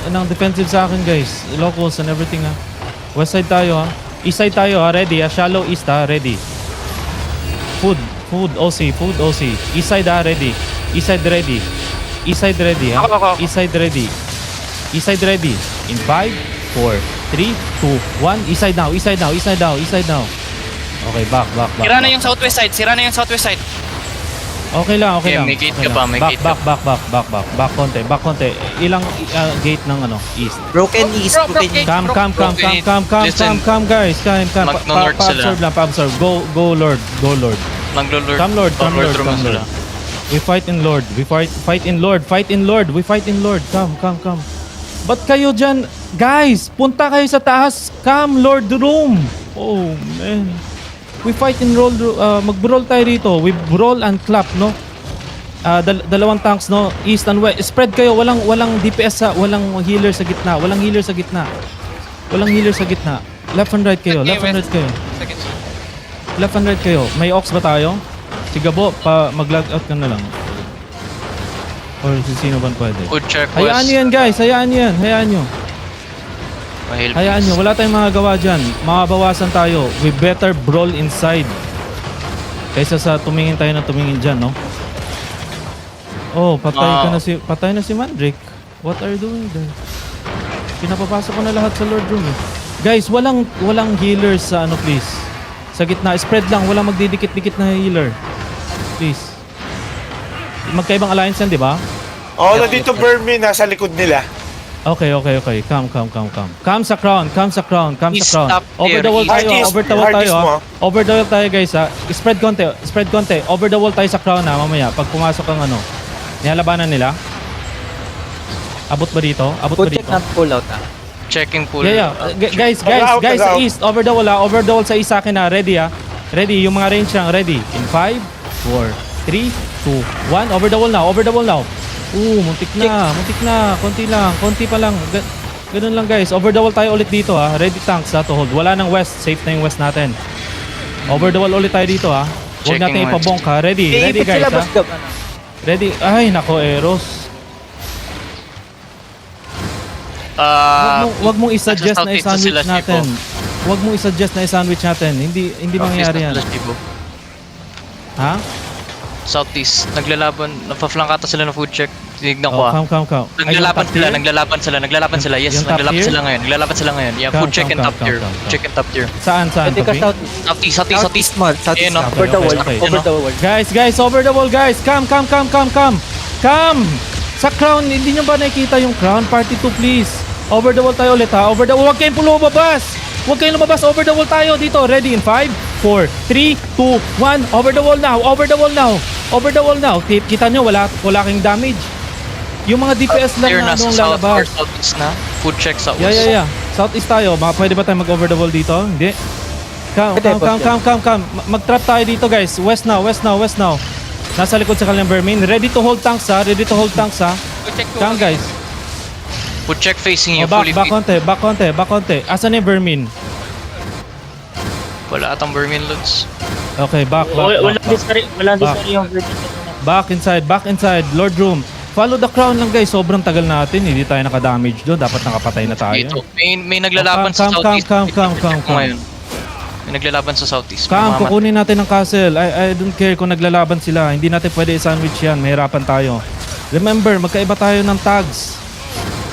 ng defensive sa akin, guys. Locals and everything, ha. West side tayo, ha. East side tayo, ha. Ready, ha. Shallow east, ha. Ready. Food OC. East side, ha. Ready. East side ready. East side ready, ha. Ako. East side ready. East side ready. In 5, 4, 3, 2, 1. East side now. Okay, back. Sira na yung southwest side. Okay lang. May gate Okay ka pa, lang. may gate ka. Back konti. Ilang gate ng east. Broken east, broken east. Come, Listen. guys. Come. Mag-north sila. Pa-absorb. Go, Lord. Maglo-lord. Come, Lord. Naman sila. We fight in Lord. We fight in Lord. Come. Ba't kayo dyan? Guys, punta kayo sa taas. Come, Lord Room. Oh, man. We fight in roll. Mag-brawl tayo rito. We brawl and clap, no? Dalawang tanks, no? East and west. Spread kayo. Walang DPS sa, walang healer sa gitna. Left and right kayo. May ox ba tayo? Si Gabo, mag-log out ka na lang. Or si sino ba pwede? Good check Hayaan nyo west. yan, guys. Hayaan nyo. Wala tayong magagawa dyan. Makabawasan tayo. We better brawl inside. Kaysa sa tumingin dyan, no? Oh, patay na si Mandrake. What are you doing there? Pinapapasok ko na lahat sa Lord Room, eh. Guys, walang healers sa please. Sa gitna, spread lang. Walang magdidikit-dikit na healer. Please. Magkaibang alliance yan, di ba? Nandito Vermin, nasa likod nila. Okay. Come sa crown. Stop Over the wall Hard tayo. east, Over the wall hard tayo. east mo. Over the wall tayo, guys, ha. Spread konti. Over the wall tayo sa crown, ha, mamaya. Pag pumasok ang nilalabanan nila. Abot ba dito? Full check not pull out, ah. Checking pool. Yeah. Guys, Taga sa out. east. Over the wall, ha. Over the wall sa east sa akin, ha. Ready, ha. Ready. Yung mga range lang. Ready. In 5, 4, 3, 2, 1. Over the wall now. Muntik na. Konti pa lang. Ganun lang, guys. Over the wall tayo ulit dito, ha. Ready tanks, ha, to hold. Wala nang west. Safe na yung west natin. Over the wall ulit tayo dito, ha. Huwag natin Checking west. ipabonk, ha. Ready, guys, ha. Ready. Ay, nako, Eros. Wag mong i-suggest na i-sandwich natin. Hindi mangyayari yan. Ha? Southeast. Naglalaban. Napaflank ata sila ng food check. Tinignan ko, Come. Naglalaban sila. Yes, Yung top naglalaban tier? sila ngayon. Yeah, Come, food check and come, top tier. come. Check and top tier. Saan? Pwede ka Topi? Southeast. Small, southeast. Ayun, no? Over the wall. Okay. Over the wall. Guys, over the wall, guys. Come. Sa crown, hindi nyo ba nakikita yung crown? Party 2, please. Over the wall tayo ulit, ha. Over the wall. Huwag kayong lumabas. Over the wall tayo dito. Ready in 5, 4, 3, 2, 1. Over the wall now. Kita nyo, wala kayong damage. Yung mga DPS lang Tier na nasa anong south or lalabas. southeast na. Food check sa west. Yeah. Southeast tayo. Pwede ba tayo mag-over the wall dito? Hindi. Come. Mag-trap tayo dito, guys. West now. Nasa likod sa kanilang vermin. Ready to hold tanks, ha. Come, guys. Food check facing you. Back Fully fit. konti. Asan yung vermin? Wala atang vermin loads. Okay, back. Wala yung Back inside. Lord Room. Follow the crown lang, guys. Sobrang tagal natin. Hindi tayo nakadamage doon. Dapat nakapatay na tayo. Dito. May naglalaban sa southeast. Come. Ngayon. May naglalaban sa southeast. Kukunin natin ang castle. I don't care kung naglalaban sila. Hindi natin pwede i-sandwich yan. Mahirapan tayo. Remember, magkaiba tayo ng tags.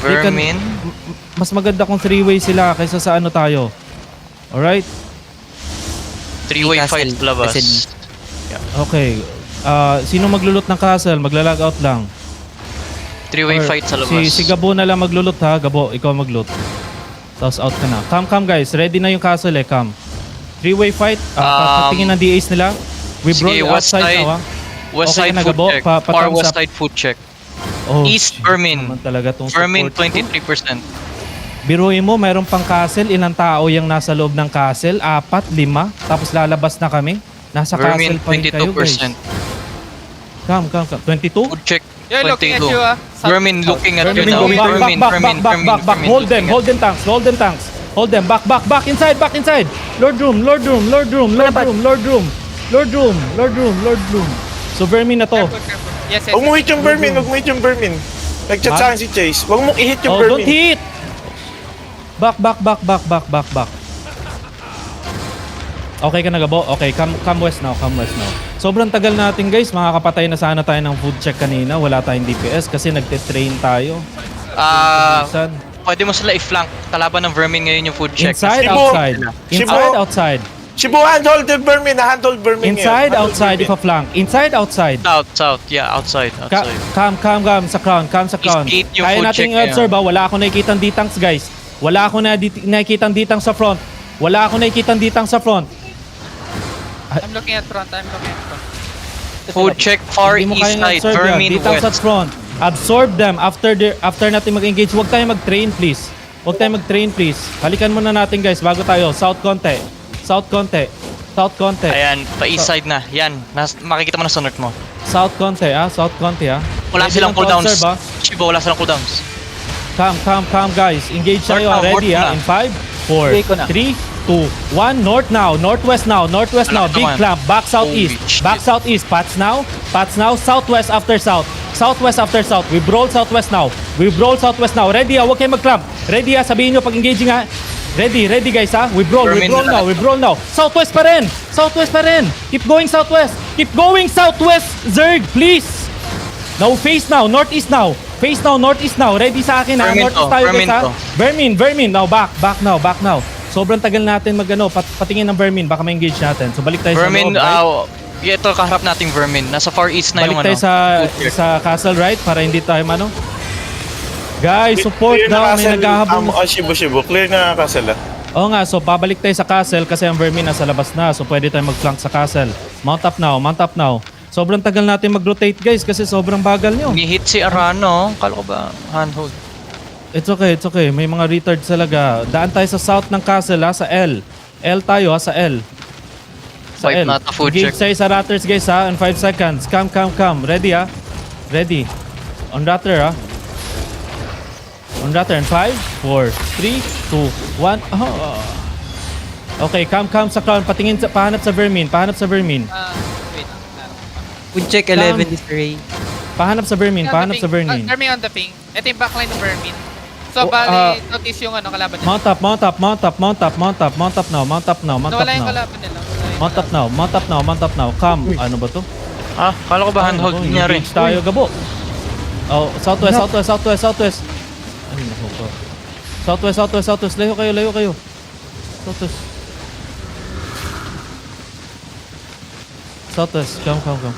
Vermin. Mas maganda kung 3-way sila kaysa sa tayo. Alright? 3-way fight labas. Okay. Sino maglulot ng castle? Maglalag out lang. 3-way Or fight sa labas. Si Gabo na lang maglulot, ha. Gabo, ikaw maglut. Tapos out ka na. Come guys. Ready na yung castle, come. 3-way fight. Patingin ng DAs nila. We Sige, brawl west outside side. now, ha. West Okay side na, food Gabo. check. Patang Far sa- west side food check. Oh, East Vermin. naman talaga tong Vermin support ko. 23%. Biruin mo, mayroong pang castle. Ilang tao yung nasa loob ng castle? 4, 5. Tapos lalabas na kami. Nasa Vermin castle pa rin kayo, guys. 22%. Come. 22? Food check. Yeah, looking at 22. you, Vermin looking at you Vermin, now. back. Hold them tanks. Hold them, back. Inside. Lord room. So Vermin na to. Yes. Umuhit yung Vermin. Nag-chat sa akin si Chase. Huwag mong i-hit yung Oh, don't vermin. hit! Back. Okay ka na, Gabo? Okay, come west now. Sobrang tagal natin, guys. Makakapatay na sana tayo ng food check kanina. Wala tayong DPS kasi nagte-train tayo. Minsan. Pwede mo sila i-flank. Kalaban ng vermin ngayon yung food check. Inside, Shibu! outside. Shibu! Outside. Shibu, handhold the vermin. Handhold vermin Inside, ngayon. outside, if a flank. Inside, outside. South. Yeah, outside. Come sa crown. Sa crown. Gate yung Kaya food natin check observe, wala akong nakikitang ditangs, guys. Wala akong nakikitang ditang sa front. I'm looking at front. Food check far Hindi mo east kayang side. absorb yan. Vermin Ditang sa west. front. Absorb them after natin mag-engage. Huwag tayo mag-train, please. Halikan muna natin, guys, bago tayo. South konti. Ayan, pa east side na. Yan, makikita mo na sa north mo. South konti. Wala Ready silang lang to cooldowns. observe, Shiba, wala silang cooldowns. Come, guys. Engage tayo. North now, Ready, north na. In 5, 4, Bigay ko na. 3, 2, 1. North now. Northwest now. Alam Big naman. clamp. Back southeast. Holy shit. Back southeast. Pats now. Southwest after south. We brawl southwest now. Ready, huwag kayo mag-clamp. Ready, sabihin nyo pag engaging, ha. Ready, guys, ha. We brawl now. Southwest pa rin. Keep going southwest, Zerg, please. Now, face now, northeast now. Ready sa akin, ha. Vermin Northeast to, tayo, vermin guys, ha. to. Vermin. Now, back now. Sobrang tagal natin patingin ng vermin. Baka ma-engage natin. So, balik tayo Vermin, sa loob, right? ito kaharap nating vermin. Nasa far east na yung Balik tayo sa castle, right? Para hindi tayo, Guys, support Clear na daw. May castle. naghahabol. Shibu. Clear na castle, ah. Oo nga, so babalik tayo sa castle kasi ang vermin nasa labas na. So pwede tayo mag-flank sa castle. Mount up now. Sobrang tagal natin mag-rotate, guys, kasi sobrang bagal nyo. Ni-hit si Arano. Kala ko ba handhold? It's okay. May mga retards talaga. Daan tayo sa south ng castle, ha, sa L. L tayo, ha, sa L. Sa Fight L. na, food Engage check. tayo sa ratters, guys, ha, in 5 seconds. Come. Ready, ha? Ready. On ratter, ha? On ratter in 5, 4, 3, 2, 1. Okay, come sa crown. Pahanap sa vermin. Wait. Food check 11 is Ray. Pahanap sa vermin. Vermin on the ping. Ito yung backline ng vermin. So, Oh, bali, notice yung kalaban nila. Mount up now. Nawala yung kalaban nila. Mount up now. Come. Ano ba to? Kala ko ba handhold nangyari? Engage tayo, Gabo. Oh, southwest. Ay, naku ko. Southwest. Layo kayo. Southwest. Come.